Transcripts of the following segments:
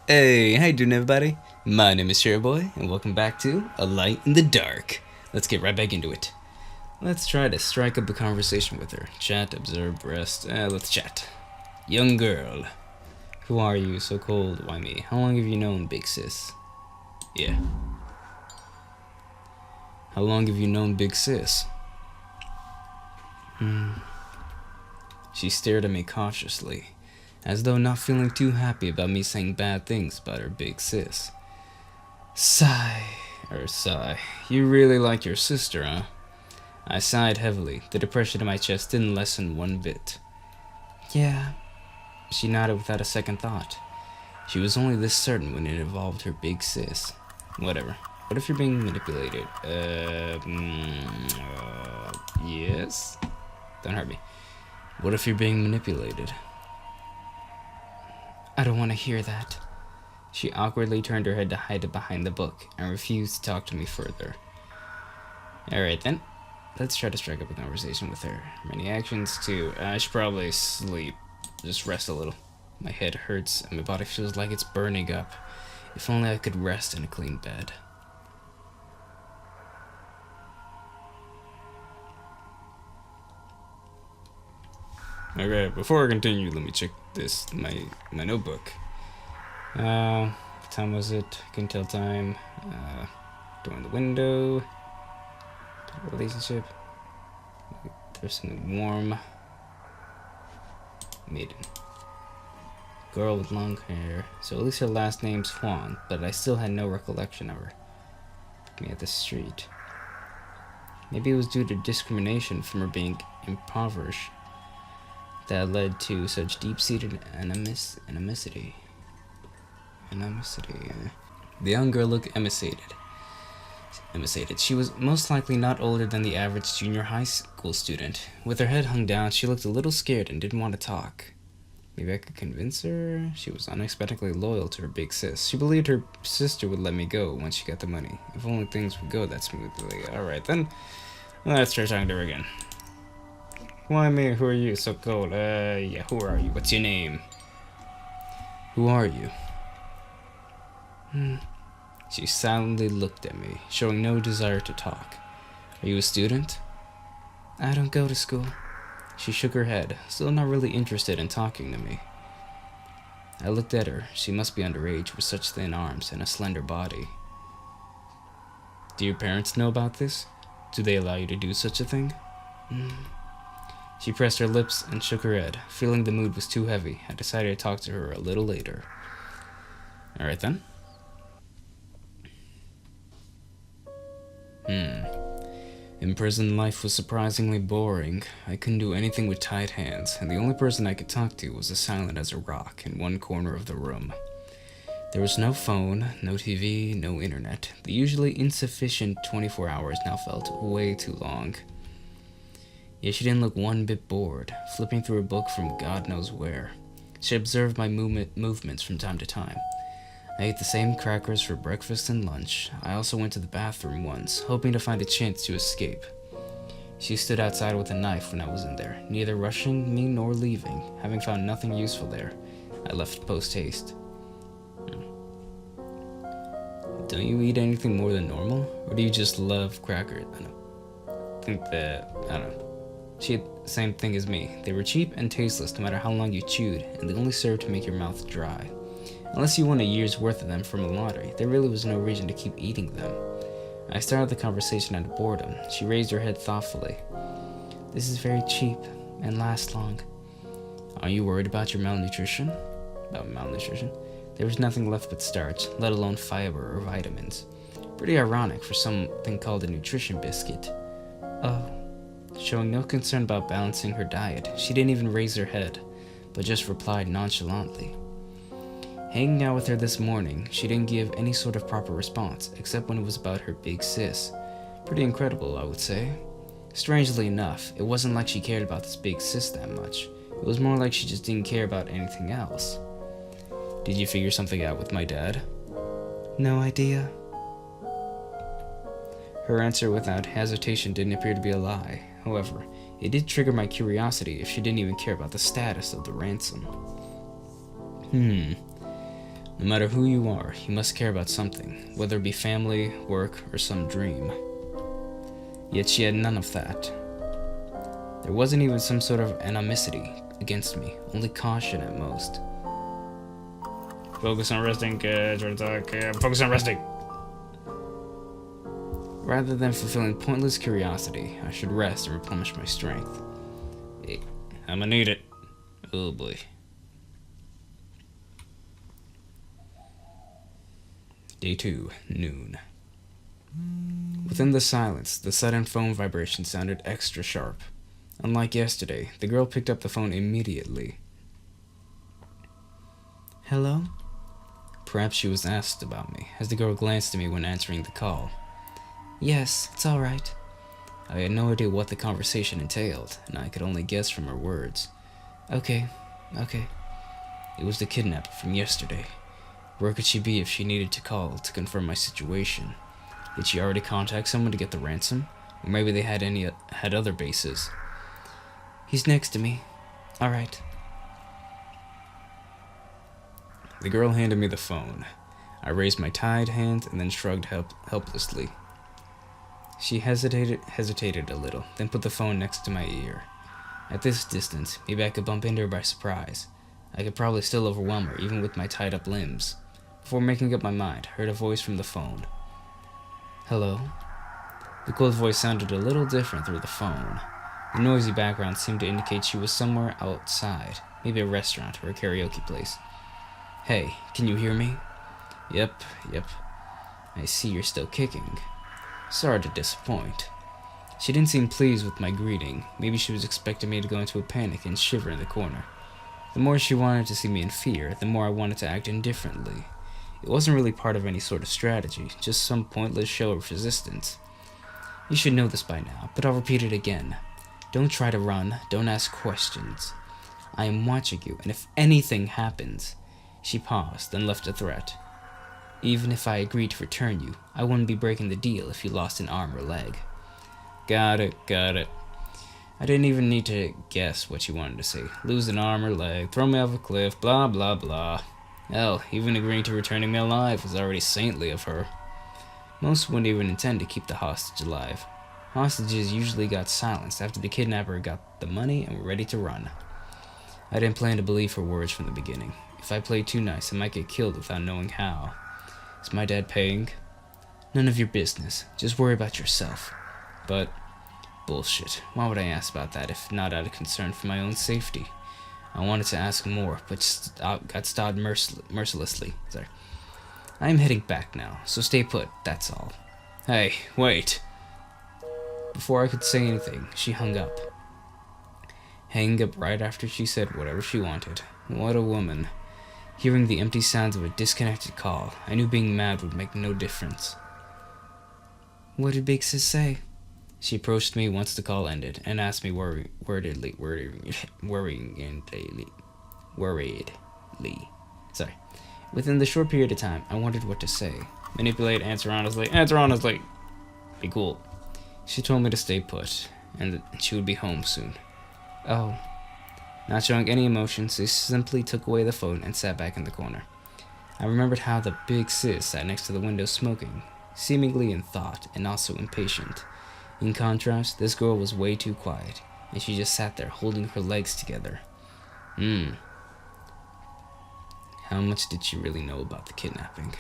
Hey, how you doing, everybody? My name is CherryBoy, and welcome back to A Light in the Dark. Let's get right back into it. Let's try to strike up a conversation with her. Chat, observe, rest. Let's chat. Young girl. Who are you? So cold. Why me? How long have you known Big Sis? Yeah. How long have you known Big Sis? She stared at me cautiously, as though not feeling too happy about me saying bad things about her big sis. Sigh. You really like your sister, huh? I sighed heavily. The depression in my chest didn't lessen one bit. Yeah. She nodded without a second thought. She was only this certain when it involved her big sis. Whatever. What if you're being manipulated? Yes? Don't hurt me. What if you're being manipulated? I don't want to hear that. She awkwardly turned her head to hide it behind the book and refused to talk to me further. Alright then, let's try to strike up a conversation with her. Many actions too. I should probably sleep. Just rest a little. My head hurts and my body feels like it's burning up. If only I could rest in a clean bed. Okay, before I continue, let me check my notebook. What time was it? Couldn't tell time. Door in the window. Relationship. There's something warm. Maiden. Girl with long hair. So at least her last name's Juan, but I still had no recollection of her. Took me at the street. Maybe it was due to discrimination from her being impoverished that led to such deep-seated animosity. The young girl looked emaciated. She was most likely not older than the average junior high school student. With her head hung down, she looked a little scared and didn't want to talk. Maybe I could convince her? She was unexpectedly loyal to her big sis. She believed her sister would let me go once she got the money. If only things would go that smoothly. Alright then, let's try talking to her again. Why me? Who are you? So cold. Yeah, who are you? What's your name? Who are you? She silently looked at me, showing no desire to talk. Are you a student? I don't go to school. She shook her head, still not really interested in talking to me. I looked at her. She must be underage with such thin arms and a slender body. Do your parents know about this? Do they allow you to do such a thing? She pressed her lips and shook her head. Feeling the mood was too heavy, I decided to talk to her a little later. Alright then. In prison, life was surprisingly boring. I couldn't do anything with tied hands, and the only person I could talk to was as silent as a rock in one corner of the room. There was no phone, no TV, no internet. The usually insufficient 24 hours now felt way too long. Yet she didn't look one bit bored, flipping through a book from God knows where. She observed my movements from time to time. I ate the same crackers for breakfast and lunch. I also went to the bathroom once, hoping to find a chance to escape. She stood outside with a knife when I was in there, neither rushing me nor leaving. Having found nothing useful there, I left post-haste. Don't you eat anything more than normal? Or do you just love crackers? I don't know. She had the same thing as me. They were cheap and tasteless no matter how long you chewed, and they only served to make your mouth dry. Unless you won a year's worth of them from a lottery, there really was no reason to keep eating them. I started the conversation out of boredom. She raised her head thoughtfully. This is very cheap and lasts long. Are you worried about your malnutrition? About malnutrition? There was nothing left but starch, let alone fiber or vitamins. Pretty ironic for something called a nutrition biscuit. Oh. Showing no concern about balancing her diet, she didn't even raise her head, but just replied nonchalantly. Hanging out with her this morning, she didn't give any sort of proper response, except when it was about her big sis. Pretty incredible, I would say. Strangely enough, it wasn't like she cared about this big sis that much. It was more like she just didn't care about anything else. Did you figure something out with my dad? No idea. Her answer without hesitation didn't appear to be a lie. However, it did trigger my curiosity if she didn't even care about the status of the ransom. No matter who you are, you must care about something, whether it be family, work, or some dream. Yet she had none of that. There wasn't even some sort of animosity against me, only caution at most. Focus on resting, kids. Focus on resting. Rather than fulfilling pointless curiosity, I should rest and replenish my strength. Hey, I'ma need it. Oh boy. Day 2, noon. Within the silence, the sudden phone vibration sounded extra sharp. Unlike yesterday, the girl picked up the phone immediately. Hello? Perhaps she was asked about me, as the girl glanced at me when answering the call. Yes, it's alright. I had no idea what the conversation entailed, and I could only guess from her words. Okay. It was the kidnapper from yesterday. Where could she be if she needed to call to confirm my situation? Did she already contact someone to get the ransom? Or maybe they had other bases. He's next to me. Alright. The girl handed me the phone. I raised my tied hand and then shrugged helplessly. She hesitated a little, then put the phone next to my ear. At this distance, maybe I could bump into her by surprise. I could probably still overwhelm her, even with my tied-up limbs. Before making up my mind, I heard a voice from the phone. Hello? The cold voice sounded a little different through the phone. The noisy background seemed to indicate she was somewhere outside, maybe a restaurant or a karaoke place. Hey, can you hear me? Yep. I see you're still kicking. Sorry to disappoint. She didn't seem pleased with my greeting. Maybe she was expecting me to go into a panic and shiver in the corner. The more she wanted to see me in fear, the more I wanted to act indifferently. It wasn't really part of any sort of strategy, just some pointless show of resistance. You should know this by now, but I'll repeat it again. Don't try to run, don't ask questions. I am watching you, and if anything happens... She paused, then left a threat. Even if I agreed to return you, I wouldn't be breaking the deal if you lost an arm or leg. Got it. I didn't even need to guess what she wanted to say. Lose an arm or leg, throw me off a cliff, blah blah blah. Hell, even agreeing to returning me alive was already saintly of her. Most wouldn't even intend to keep the hostage alive. Hostages usually got silenced after the kidnapper got the money and were ready to run. I didn't plan to believe her words from the beginning. If I played too nice, I might get killed without knowing how. Is my dad paying? None of your business. Just worry about yourself. But, bullshit. Why would I ask about that if not out of concern for my own safety? I wanted to ask more, but got stopped mercilessly. Sorry. I am heading back now, so stay put, that's all. Hey, wait. Before I could say anything, she hung up. Hanging up right after she said whatever she wanted. What a woman. Hearing the empty sounds of a disconnected call, I knew being mad would make no difference. What did Big Sis say? She approached me once the call ended and asked me worriedly. Sorry. Within the short period of time, I wondered what to say. Manipulate, answer honestly. Be cool. She told me to stay put, and that she would be home soon. Oh. Not showing any emotion, she simply took away the phone and sat back in the corner. I remembered how the big sis sat next to the window smoking, seemingly in thought and also impatient. In contrast, this girl was way too quiet, and she just sat there holding her legs together. How much did she really know about the kidnapping?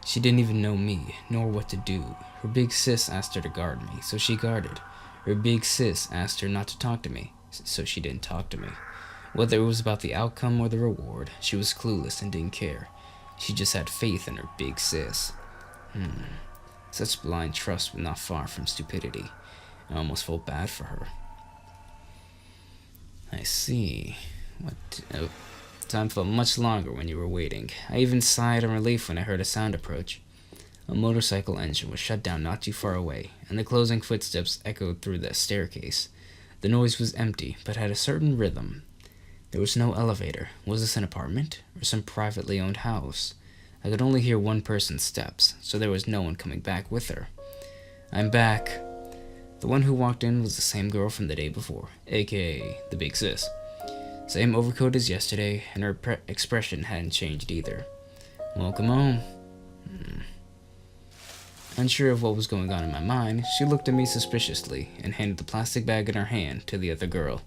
She didn't even know me, nor what to do. Her big sis asked her to guard me, so she guarded. Her big sis asked her not to talk to me, so she didn't talk to me. Whether it was about the outcome or the reward, she was clueless and didn't care. She just had faith in her big sis. Such blind trust was not far from stupidity. I almost felt bad for her. I see. Time felt much longer when you were waiting. I even sighed in relief when I heard a sound approach. A motorcycle engine was shut down not too far away, and the closing footsteps echoed through the staircase. The noise was empty, but had a certain rhythm. There was no elevator. Was this an apartment, or some privately owned house? I could only hear one person's steps, so there was no one coming back with her. I'm back. The one who walked in was the same girl from the day before, aka the big sis. Same overcoat as yesterday, and her expression hadn't changed either. Welcome home. Unsure of what was going on in my mind, she looked at me suspiciously and handed the plastic bag in her hand to the other girl.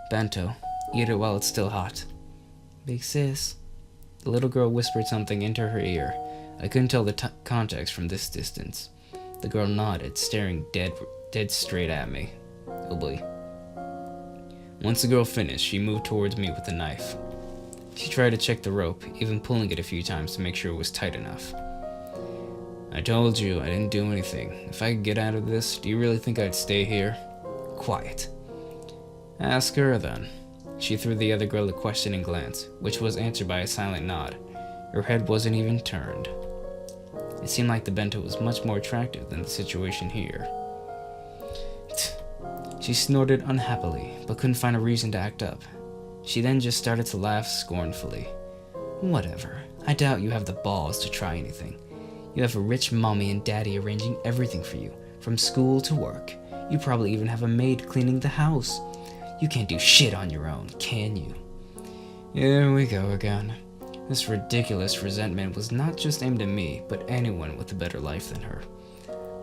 Bento, eat it while it's still hot. Big sis. The little girl whispered something into her ear. I couldn't tell the context from this distance. The girl nodded, staring dead straight at me. Oh boy. Once the girl finished, she moved towards me with a knife. She tried to check the rope, even pulling it a few times to make sure it was tight enough. I told you I didn't do anything. If I could get out of this, do you really think I'd stay here? Quiet. Ask her then. She threw the other girl a questioning glance, which was answered by a silent nod. Her head wasn't even turned. It seemed like the bento was much more attractive than the situation here. She snorted unhappily, but couldn't find a reason to act up. She then just started to laugh scornfully. Whatever. I doubt you have the balls to try anything. You have a rich mommy and daddy arranging everything for you, from school to work. You probably even have a maid cleaning the house. You can't do shit on your own, can you? Here we go again. This ridiculous resentment was not just aimed at me, but anyone with a better life than her.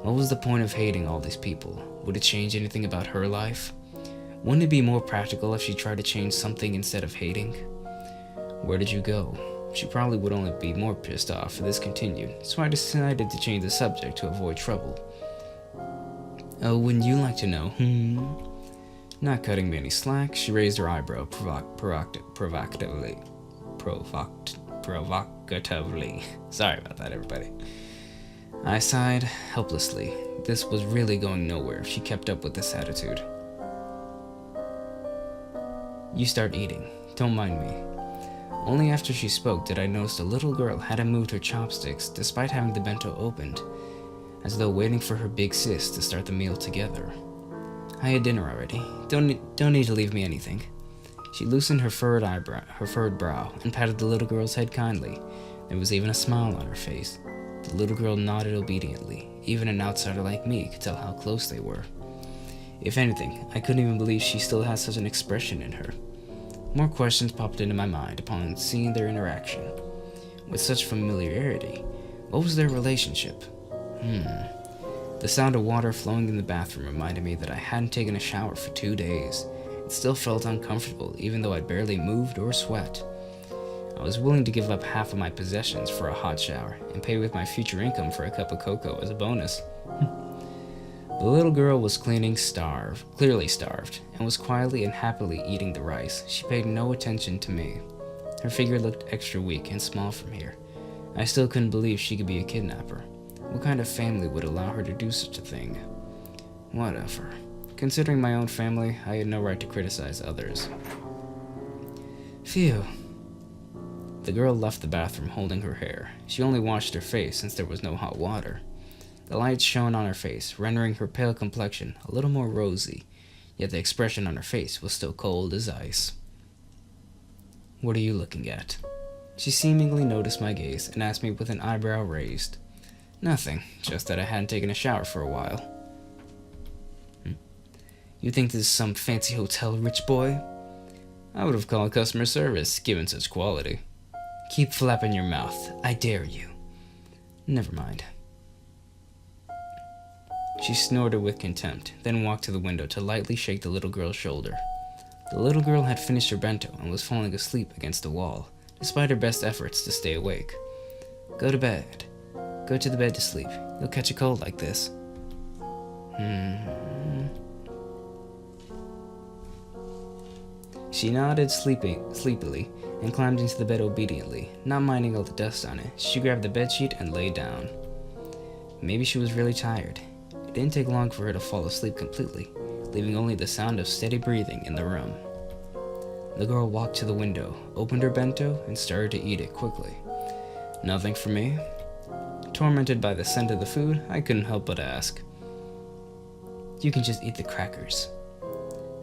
What was the point of hating all these people? Would it change anything about her life? Wouldn't it be more practical if she tried to change something instead of hating? Where did you go? She probably would only be more pissed off if this continued, so I decided to change the subject to avoid trouble. Oh, wouldn't you like to know? Not cutting me any slack, she raised her eyebrow provocatively. Sorry about that, everybody. I sighed helplessly. This was really going nowhere if she kept up with this attitude. You start eating. Don't mind me. Only after she spoke did I notice the little girl hadn't moved her chopsticks despite having the bento opened, as though waiting for her big sis to start the meal together. I had dinner already. Don't need to leave me anything. She loosened her furrowed brow, and patted the little girl's head kindly. There was even a smile on her face. The little girl nodded obediently. Even an outsider like me could tell how close they were. If anything, I couldn't even believe she still had such an expression in her. More questions popped into my mind upon seeing their interaction. With such familiarity, what was their relationship? The sound of water flowing in the bathroom reminded me that I hadn't taken a shower for 2 days. It still felt uncomfortable, even though I'd barely moved or sweat. I was willing to give up half of my possessions for a hot shower, and pay with my future income for a cup of cocoa as a bonus. The little girl was clearly starved, and was quietly and happily eating the rice. She paid no attention to me. Her figure looked extra weak and small from here. I still couldn't believe she could be a kidnapper. What kind of family would allow her to do such a thing? Whatever. Considering my own family, I had no right to criticize others. Phew. The girl left the bathroom holding her hair. She only washed her face since there was no hot water. The light shone on her face, rendering her pale complexion a little more rosy, yet the expression on her face was still cold as ice. What are you looking at? She seemingly noticed my gaze and asked me with an eyebrow raised. Nothing, just that I hadn't taken a shower for a while. You think this is some fancy hotel, rich boy? I would have called customer service, given such quality. Keep flapping your mouth, I dare you. Never mind. She snorted with contempt, then walked to the window to lightly shake the little girl's shoulder. The little girl had finished her bento and was falling asleep against the wall, despite her best efforts to stay awake. Go to bed. Go to the bed to sleep. You'll catch a cold like this. She nodded sleepily and climbed into the bed obediently, not minding all the dust on it. She grabbed the bedsheet and lay down. Maybe she was really tired. It didn't take long for her to fall asleep completely, leaving only the sound of steady breathing in the room. The girl walked to the window, opened her bento, and started to eat it quickly. Nothing for me? Tormented by the scent of the food, I couldn't help but ask. You can just eat the crackers.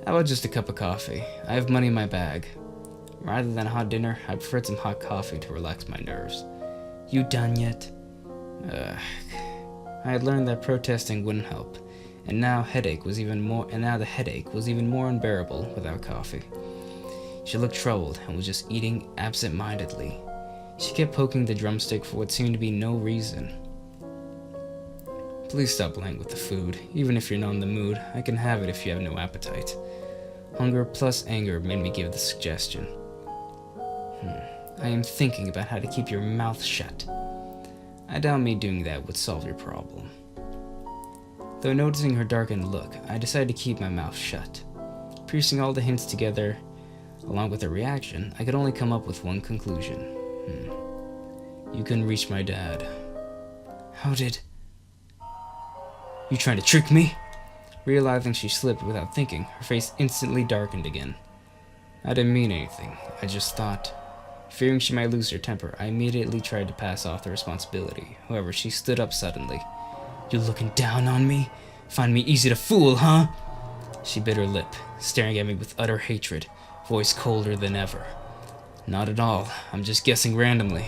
How about just a cup of coffee? I have money in my bag. Rather than a hot dinner, I preferred some hot coffee to relax my nerves. You done yet? I had learned that protesting wouldn't help, and now the headache was even more unbearable without coffee. She looked troubled and was just eating absent-mindedly. She kept poking the drumstick for what seemed to be no reason. Please stop playing with the food. Even if you're not in the mood, I can have it if you have no appetite. Hunger plus anger made me give the suggestion. I am thinking about how to keep your mouth shut. I doubt me doing that would solve your problem. Though noticing her darkened look, I decided to keep my mouth shut. Piecing all the hints together, along with her reaction, I could only come up with one conclusion. You couldn't reach my dad. How did... You trying to trick me? Realizing she slipped without thinking, her face instantly darkened again. I didn't mean anything. I just thought... Fearing she might lose her temper, I immediately tried to pass off the responsibility. However, she stood up suddenly. You looking down on me? Find me easy to fool, huh? She bit her lip, staring at me with utter hatred, voice colder than ever. Not at all. I'm just guessing randomly.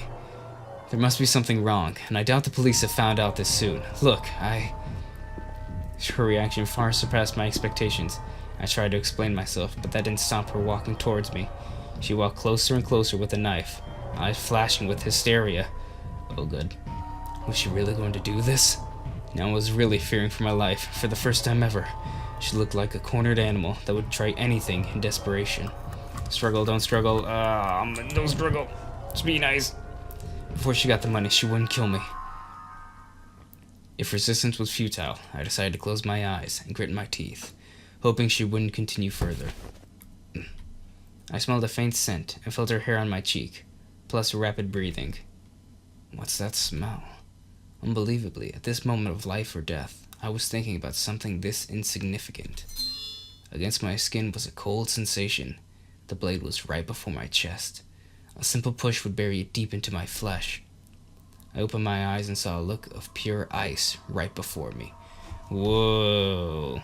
There must be something wrong, and I doubt the police have found out this soon. Look, Her reaction far surpassed my expectations. I tried to explain myself, but that didn't stop her walking towards me. She walked closer and closer with a knife, eyes flashing with hysteria. Oh good. Was she really going to do this? Now I was really fearing for my life, for the first time ever. She looked like a cornered animal that would try anything in desperation. Struggle, don't struggle. Don't struggle. Just be nice. Before she got the money, she wouldn't kill me. If resistance was futile, I decided to close my eyes and grit my teeth, hoping she wouldn't continue further. I smelled a faint scent and felt her hair on my cheek, plus rapid breathing. What's that smell? Unbelievably, at this moment of life or death, I was thinking about something this insignificant. Against my skin was a cold sensation. The blade was right before my chest. A simple push would bury it deep into my flesh. I opened my eyes and saw a look of pure ice right before me. Whoa.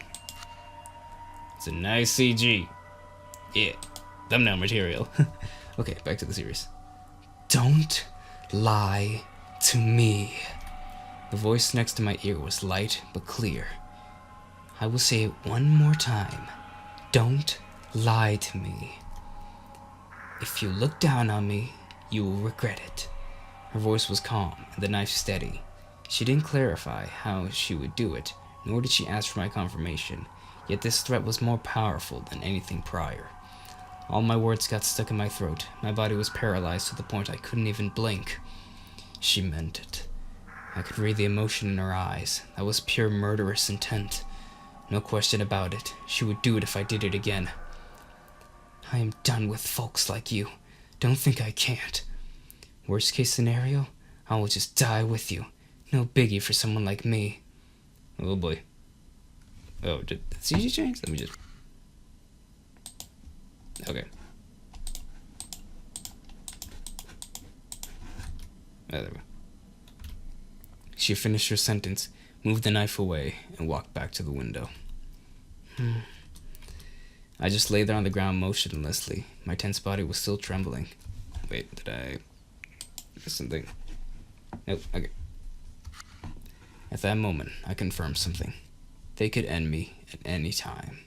It's a nice CG. Yeah, thumbnail material. Okay, back to the series. Don't lie to me. The voice next to my ear was light but clear. I will say it one more time. Don't lie to me. If you look down on me, you will regret it. Her voice was calm and the knife steady. She didn't clarify how she would do it, nor did she ask for my confirmation, yet this threat was more powerful than anything prior. All my words got stuck in my throat. My body was paralyzed to the point I couldn't even blink. She meant it. I could read the emotion in her eyes. That was pure murderous intent. No question about it. She would do it if I did it again. I am done with folks like you. Don't think I can't. Worst case scenario, I will just die with you. No biggie for someone like me. Oh boy. Oh, did CG change? Let me just... Okay. Oh, there we go. She finished her sentence, moved the knife away, and walked back to the window. I just lay there on the ground motionlessly. My tense body was still trembling. Wait, did I miss something? Nope, okay. At that moment, I confirmed something. They could end me at any time.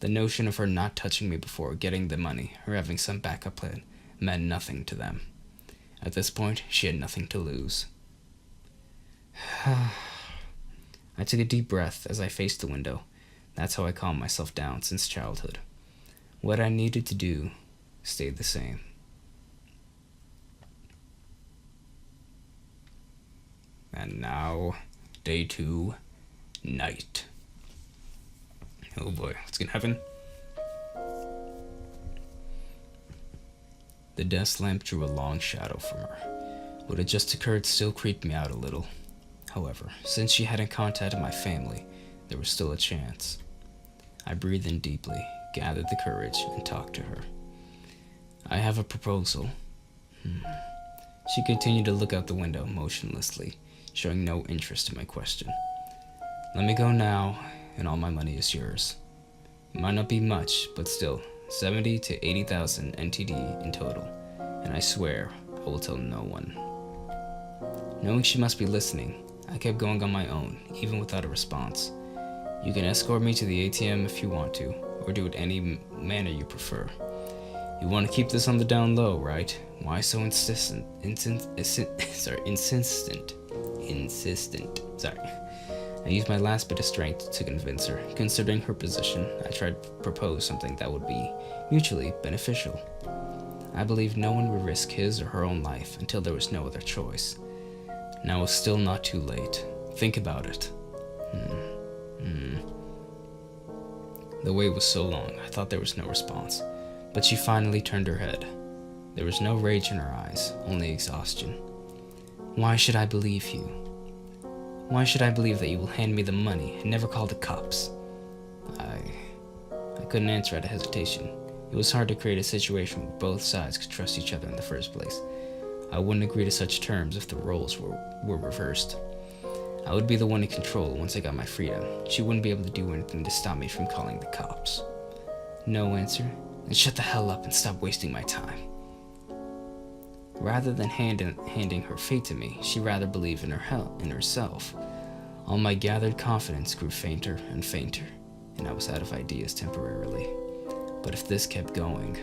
The notion of her not touching me before getting the money, or having some backup plan, meant nothing to them. At this point, she had nothing to lose. I took a deep breath as I faced the window. That's how I calmed myself down since childhood. What I needed to do stayed the same. And now, day 2, night. Oh boy, what's gonna happen? The desk lamp drew a long shadow from her. What had just occurred still creeped me out a little. However, since she hadn't contacted my family, there was still a chance. I breathed in deeply, gathered the courage, and talked to her. I have a proposal. She continued to look out the window motionlessly, showing no interest in my question. Let me go now, and all my money is yours. It might not be much, but still, 70 to 80,000 NTD in total, and I swear I will tell no one. Knowing she must be listening, I kept going on my own, even without a response. You can escort me to the ATM if you want to, or do it any manner you prefer. You want to keep this on the down low, right? Why so insistent? Insistent. Sorry. I used my last bit of strength to convince her. Considering her position, I tried to propose something that would be mutually beneficial. I believed no one would risk his or her own life until there was no other choice. Now it's still not too late. Think about it. The wait was so long, I thought there was no response. But she finally turned her head. There was no rage in her eyes, only exhaustion. Why should I believe you? Why should I believe that you will hand me the money and never call the cops? I couldn't answer out of hesitation. It was hard to create a situation where both sides could trust each other in the first place. I wouldn't agree to such terms if the roles were reversed. I would be the one in control once I got my freedom. She wouldn't be able to do anything to stop me from calling the cops. No answer? Then shut the hell up and stop wasting my time. Rather than handing her fate to me, she rather believed in herself. All my gathered confidence grew fainter and fainter, and I was out of ideas temporarily. But if this kept going,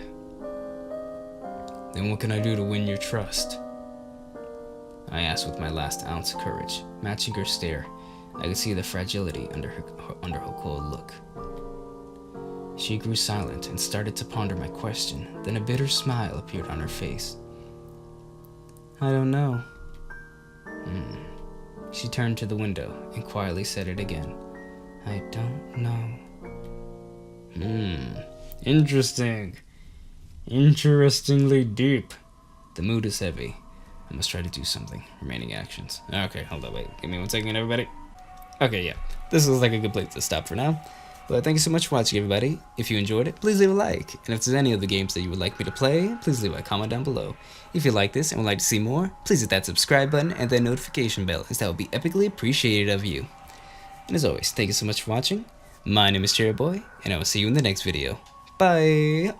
then what can I do to win your trust? I asked with my last ounce of courage. Matching her stare, I could see the fragility under her cold look. She grew silent and started to ponder my question. Then a bitter smile appeared on her face. I don't know. She turned to the window and quietly said it again. I don't know. Interesting. Interestingly deep. The mood is heavy. I must try to do something. Remaining actions. Okay, hold on, wait. Give me 1 second, everybody. Okay, yeah. This looks like a good place to stop for now. But thank you so much for watching, everybody. If you enjoyed it, please leave a like. And if there's any other games that you would like me to play, please leave a comment down below. If you like this and would like to see more, please hit that subscribe button and the notification bell, as that would be epically appreciated of you. And as always, thank you so much for watching. My name is CherryBoy, and I will see you in the next video. Bye!